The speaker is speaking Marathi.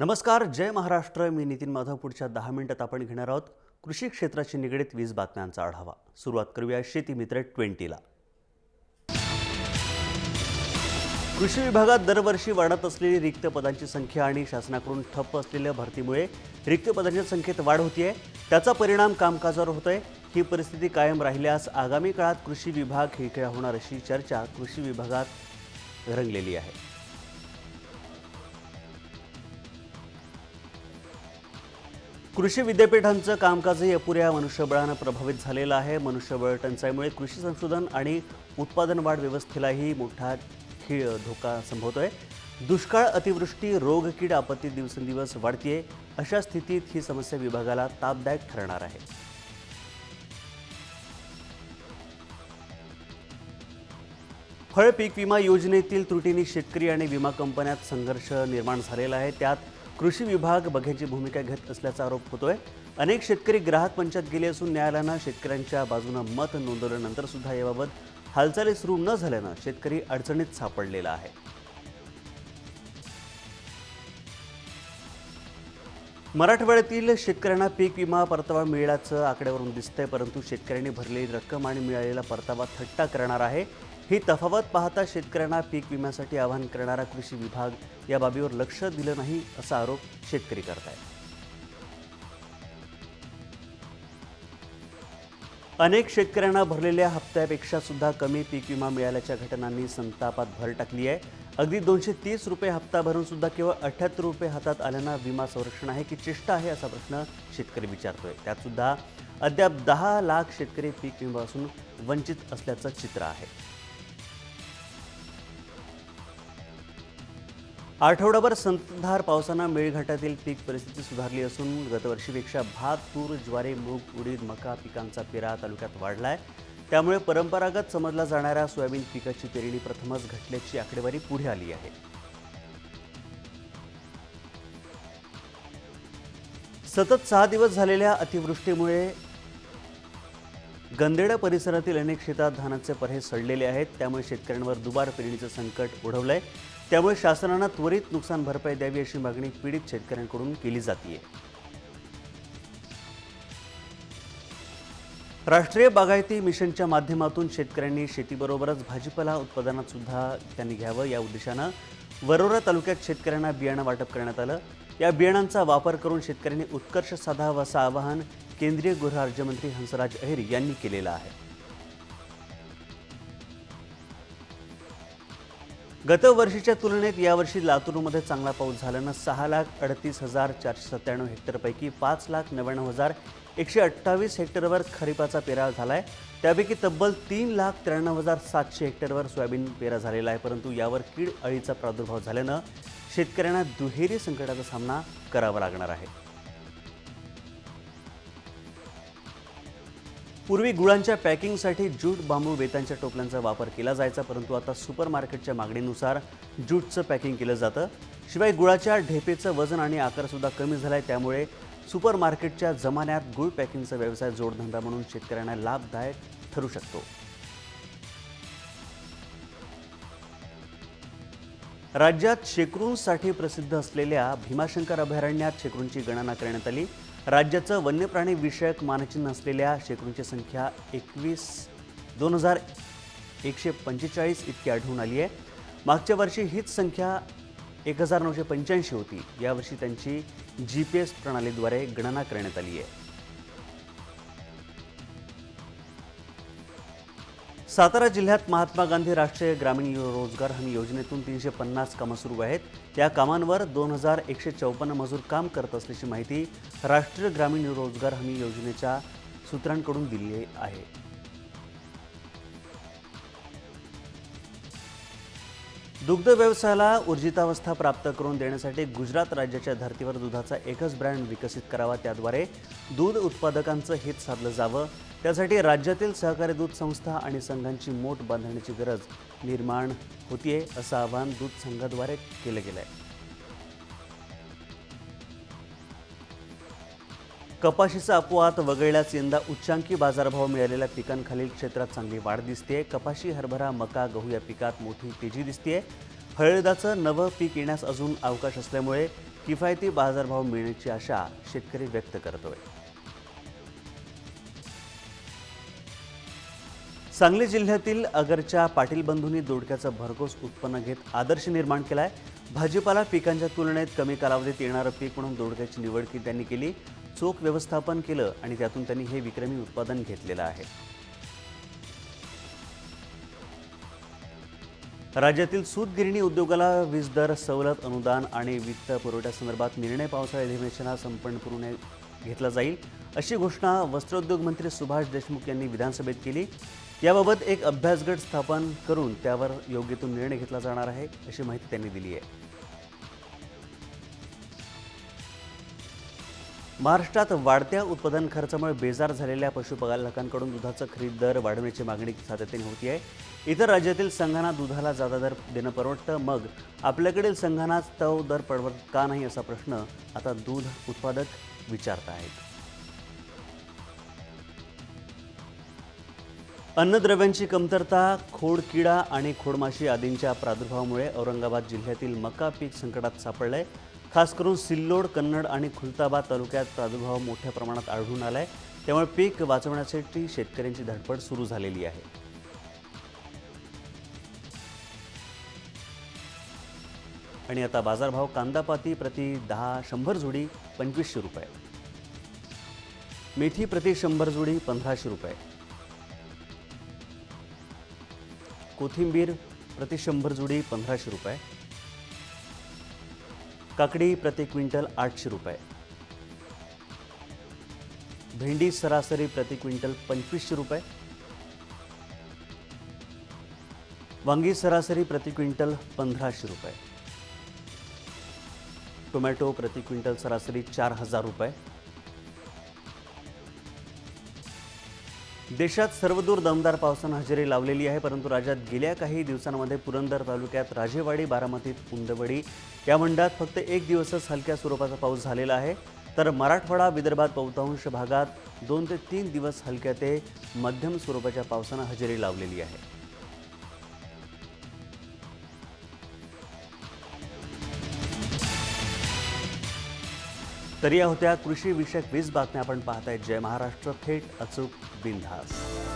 नमस्कार, जय महाराष्ट्र. मी नितीन माधव. पुढच्या 10 मिनिटात आपण घेणार आहोत कृषी क्षेत्राशी निगडीत 20 बातम्यांचा आढावा. सुरुवात करूया शेती मित्र 20 ला. कृषी विभागात दरवर्षी वाढत असलेली रिक्त पदांची संख्या आणि शासनाकडून ठप्प असलेल्या भरतीमुळे रिक्त पदांच्या संख्येत वाढ होतीये. त्याचा परिणाम कामकाजावर होतोय. ही परिस्थिती कायम राहिल्यास आगामी काळात कृषी विभाग खिळखिळा होणार अशी चर्चा कृषी विभागात रंगलेली आहे. कृषी विद्यापीठांचं कामकाजही अपुऱ्या मनुष्यबळानं प्रभावित झालेलं आहे. मनुष्यबळ टंचाईमुळे कृषी संशोधन आणि उत्पादन वाढ व्यवस्थेलाही मोठा धोका संभवतोय. दुष्काळ, अतिवृष्टी, रोग, कीड आपत्ती दिवसेंदिवस वाढतीये. अशा स्थितीत ही समस्या विभागाला तापदायक ठरणार आहे. फळ पीक विमा योजनेतील त्रुटींनी शेतकरी आणि विमा कंपन्यात संघर्ष निर्माण झालेला आहे. त्यात कृषी विभाग बघ्याची भूमिका घेत असल्याचा आरोप होतोय. अनेक शेतकरी ग्राहक मंचात गेले असून न्यायालयानं शेतकऱ्यांच्या बाजूनं मत नोंदवल्यानंतर सुद्धा याबाबत हालचाली सुरू न झाल्यानं शेतकरी अडचणीत सापडलेला आहे. मराठवाड्यातील शेतकऱ्यांना पीक विमा परतावा मिळाल्याचं आकड्यावरून दिसतंय, परंतु शेतकऱ्यांनी भरलेली रक्कम आणि मिळालेला परतावा थट्टा करणार आहे. ही तफावत पाहता शेतकऱ्यांना पीक विम्यासाठी आवाहन करणारा कृषी विभाग या बाबीवर लक्ष दिलं नाही असा आरोप शेतकरी करतायत. अनेक शेतकऱ्यांना भरलेल्या हप्त्यापेक्षा सुद्धा कमी पीक विमा मिळाल्याच्या घटनांनी संतापात भर टाकली आहे. अगदी 230 रुपये हप्ता भरून सुद्धा केवळ 78 रुपये हातात आल्यानं विमा संरक्षण आहे की चेष्टा आहे असा प्रश्न शेतकरी विचारतोय. त्यात सुद्धा अद्याप 10 लाख शेतकरी पीक विम्यापासून वंचित असल्याचं चित्र आहे. आठवडाभर संततधार पावसानं मेळघाटातील पीक परिस्थिती सुधारली असून गतवर्षीपेक्षा भात, तूर, ज्वारी, मूग, उडीद, मका पिकांचा पेरा तालुक्यात वाढलाय. त्यामुळे परंपरागत समजल्या जाणाऱ्या सोयाबीन पिकाची पेरणी प्रथमच घटल्याची आकडेवारी पुढे आली आहे. सतत 6 दिवस झालेल्या अतिवृष्टीमुळे गंदेडा परिसरातील अनेक शेतात धानाचे पर्हे सडलेले आहेत. त्यामुळे शेतकऱ्यांवर दुबार पेरणीचं संकट ओढवलंय. त्यामुळे शासनानं त्वरित नुकसान भरपाई द्यावी अशी मागणी पीडित शेतकऱ्यांकडून केली जाते. राष्ट्रीय बागायती मिशनच्या माध्यमातून शेतकऱ्यांनी शेतीबरोबरच भाजीपाला उत्पादनात सुद्धा त्यांनी घ्यावं या उद्देशानं वरोरा तालुक्यात शेतकऱ्यांना बियाणं वाटप करण्यात आलं. या बियाणांचा वापर करून शेतकऱ्यांनी उत्कर्ष साधावा असं आवाहन केंद्रीय गृहराज्यमंत्री हंसराज अहिर यांनी केलेलं आहे. गत वर्षीच्या तुलनेत यावर्षी लातूरमध्ये चांगला पाऊस झाल्यानं 6,38,497 हेक्टरपैकी 5,99,128 हेक्टरवर खरीपाचा पेरा झालाय. त्यापैकी तब्बल 3,93,700 हेक्टरवर सोयाबीन पेरा झालेला आहे. परंतु यावर कीड अळीचा प्रादुर्भाव झाल्यानं शेतकऱ्यांना दुहेरी संकटाचा सामना करावा लागणार आहे. पूर्वी गुळांच्या पॅकिंगसाठी ज्यूट, बांबू, बेतांच्या टोपल्यांचा वापर केला जायचा, परंतु आता सुपर मार्केटच्या मागणीनुसार ज्यूटचं पॅकिंग केलं जातं. शिवाय गुळाच्या ढेपेचं वजन आणि आकारसुद्धा कमी झालाय. त्यामुळे सुपर मार्केटच्या जमान्यात गुळ पॅकिंगचा व्यवसाय जोडधंदा म्हणून शेतकऱ्यांना लाभदायक ठरू शकतो. राज्यात शेकरूंसाठी प्रसिद्ध असलेल्या भीमाशंकर अभयारण्यात शेकरूंची गणना करण्यात आली. राज्याचं वन्यप्राणी विषयक मानचिन्ह असलेल्या शेकरूंची संख्या 21,145 इतकी आढळून आली आहे. मागच्या वर्षी हीच संख्या 1,985 होती. यावर्षी त्यांची GPS प्रणालीद्वारे गणना करण्यात आली आहे. सातारा जिल्ह्यात महात्मा गांधी राष्ट्रीय ग्रामीण रोजगार हमी योजनेतून 350 कामं सुरू आहेत. या कामांवर 2,154 मजूर काम करत असल्याची माहिती राष्ट्रीय ग्रामीण रोजगार हमी योजनेच्या सूत्रांकडून दिली आहे. दुग्ध व्यवसायाला ऊर्जितावस्था प्राप्त करून देण्यासाठी गुजरात राज्याच्या धर्तीवर दुधाचा एकच ब्रँड विकसित करावा. त्याद्वारे दूध उत्पादकांचं हित साधलं जावं. त्यासाठी राज्यातील सहकारी दूध संस्था आणि संघांची मोठ बांधण्याची गरज निर्माण होतीये असं आवाहन दूध संघाद्वारे केलं गेलं आहे. कपाशीचा अपवाद वगळल्यास यंदा उच्चांकी बाजारभाव मिळालेल्या पिकांखालील क्षेत्रात चांगली वाढ दिसते. कपाशी, हरभरा, मका, गहू या पिकात मोठी तेजी दिसते. हळदाचं नवं पीक येण्यास अजून अवकाश असल्यामुळे किफायती बाजारभाव मिळण्याची आशा शेतकरी व्यक्त करतोय. सांगली जिल्ह्यातील अगरच्या पाटील बंधूंनी दोडक्याचं भरघोस उत्पन्न घेत आदर्श निर्माण केलाय. भाजीपाला पिकांच्या तुलनेत कमी कालावधीत येणारं पीक म्हणून दोडक्याची निवड त्यांनी केली. चोख व्यवस्थापन केलं आणि त्यातून त्यांनी हे विक्रमी उत्पादन घेतलेलं आहे. राज्यातील सूतगिरणी उद्योगाला वीज दर सवलत, अनुदान आणि वित्त पुरवठ्यासंदर्भात निर्णय पावसाळी अधिवेशनात संपन्न घेतला जाईल, अशी घोषणा वस्त्रोद्योग मंत्री सुभाष देशमुख यांनी विधानसभेत केली. याबाबत एक अभ्यासगट स्थापन करून त्यावर योग्य तो निर्णय घेतला जाणार आहे, अशी माहिती त्यांनी दिली आहे. महाराष्ट्रात वाढत्या उत्पादन खर्चामुळे बेजार झालेल्या पशुपालकांकडून दुधाचा खरेदी दर वाढवण्याची मागणी सातत्याने होती आहे. इतर राज्यातील संघांना दुधाला जादा दर देणं परवडतं, मग आपल्याकडील संघांनाच तो दर परवडत का नाही, असा प्रश्न आता दूध उत्पादक विचारत आहेत. अन्नद्रव्यांची कमतरता, खोडकिडा आणि खोडमाशी आदींच्या प्रादुर्भावामुळे औरंगाबाद जिल्ह्यातील मका पीक संकटात सापडलंय. खास करून सिल्लोड, कन्नड आणि खुलताबाद तालुक्यात प्रादुर्भाव मोठ्या प्रमाणात आढळून आलाय. त्यामुळे पीक वाचवण्यासाठी शेतकऱ्यांची धडपड सुरू झालेली आहे. आणि आता बाजारभाव. कांदापाती प्रति 100 जोडी 2500 रुपये, मेथी प्रति 100 जोडी 1500 रुपये, कोथिंबीर प्रति 100 जोडी 1500 रुपये, काकडी प्रति क्विंटल 800 रुपये, भेंडी सरासरी प्रति क्विंटल 2500 रुपये, वांगी सरासरी प्रति क्विंटल 1500 रुपये, टोमॅटो प्रति क्विंटल सरासरी 4000 रुपये. देशात सर्वदूर दमदार पावसानं हजेरी लावलेली आहे, परंतु राज्यात गेल्या काही दिवसांमध्ये पुरंदर तालुक्यात राजेवाडी, बारामतीत उंदवडी या मंडळात फक्त एक दिवसच हलक्या स्वरूपाचा पाऊस झालेला आहे. तर मराठवाडा, विदर्भात बहुतांश भागात 2 ते 3 दिवस हलक्या ते मध्यम स्वरूपाच्या पावसानं हजेरी लावलेली आहे. तर या होत्या कृषी विषयक 20 बातम्या. आपण पाहताय जय महाराष्ट्र, थेट, अचूक, बिनधास्त.